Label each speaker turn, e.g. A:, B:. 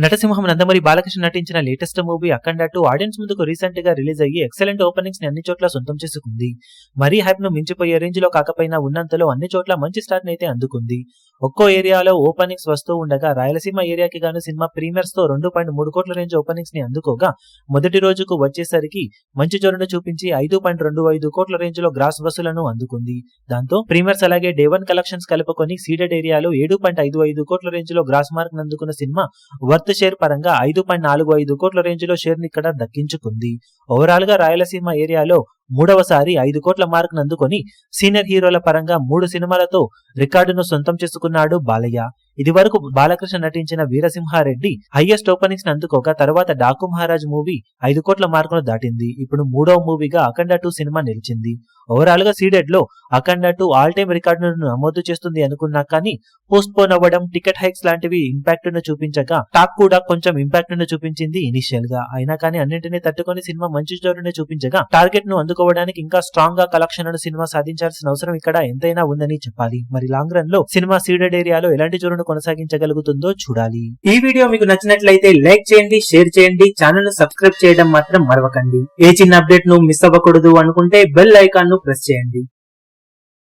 A: నటసింహం నందమూరి బాలకృష్ణ నటించిన latest movie అఖండ 2 audience ముందుకు recent గా రిలీజ్ అయ్యి ఎక్సలెంట్ ఓపెనింగ్స్ ని అన్ని చోట్ల సొంతం చేసుకుంది. మరీ హైప్ ను మించిపోయే రేంజ్ లో కాకపోయినా ఉన్నంతలో అన్ని చోట్ల మంచి స్టార్ట్ అయితే అందుకుంది. ఒక్కో ఏరియాలో ఓపెనింగ్స్ వస్తూ ఉండగా రాయలసీమ ఏరియాకి గాను సినిమా ప్రీమియర్స్ తో 2.3 కోట్ల రేంజ్ ఓపెనింగ్స్ ని అందుకోగా మొదటి రోజుకు వచ్చేసరికి మంచి జోరును చూపించి 5.25 కోట్ల రేంజ్ లో గ్రాస్ వసూలను అందుకుంది. దాంతో ప్రీమియర్స్ అలాగే డే 1 కలెక్షన్స్ కలుపుకొని సీడెడ్ ఏరియాలో 7.55 కోట్ల రేంజ్ లో గ్రాస్ మార్క్ నందుకున్న సినిమా వర్త్ షేర్ పరంగా 5.45 కోట్ల రేంజ్ లో షేర్ ని ఇక్కడ దక్కించుకుంది. ఓవరాల్ గా రాయలసీమ ఏరియాలో మూడవసారి 5 కోట్ల మార్క్ నందుకొని సీనియర్ హీరోల పరంగా 3 సినిమాలతో రికార్డును సొంతం చేసుకున్నాడు బాలయ్య. ఇది వరకు బాలకృష్ణ నటించిన వీరసింహారెడ్డి హైయెస్ట్ ఓపెనింగ్స్ అందుకోగా తర్వాత డాకు మహారాజ్ మూవీ 5 కోట్ల మార్కును దాటింది. ఇప్పుడు మూడవ మూవీగా అఖండ 2 సినిమా నిలిచింది. ఓవరాల్ గా సీడెడ్ లో అఖండ 2 ఆల్ టైమ్ రికార్డును నమోదు చేస్తుంది అనుకున్నా కానీ పోస్ట్ పోన్ అవ్వడం, టికెట్ హైక్స్ లాంటివి ఇంపాక్ట్ ను చూపించగా టాక్ కూడా కొంచెం ఇంపాక్ట్ ను చూపించింది ఇనిషియల్ గా. అయినా కానీ అన్నింటినీ తట్టుకొని సినిమా మంచి జోరుని చూపించగా టార్గెట్ ను అందుకోవడానికి ఇంకా స్ట్రాంగ్ గా కలెక్షన్ సినిమా సాధించాల్సిన అవసరం ఇక్కడ ఎంతైనా ఉందని చెప్పాలి. మరి లాంగ్ రన్ లో సినిమా సీడెడ్ ఏరియాలో ఎలాంటి జోరును కొనసాగించగలుగుతుందో చూడాలి. ఈ వీడియో మీకు నచ్చినట్లయితే లైక్ చేయండి, షేర్ చేయండి, ఛానల్ ను సబ్స్క్రైబ్ చేయడం మాత్రం మరవకండి. ఏ చిన్న అప్డేట్ ను మిస్ అవ్వకూడదు అనుకుంటే బెల్ ఐకాన్ ను ప్రెస్ చేయండి.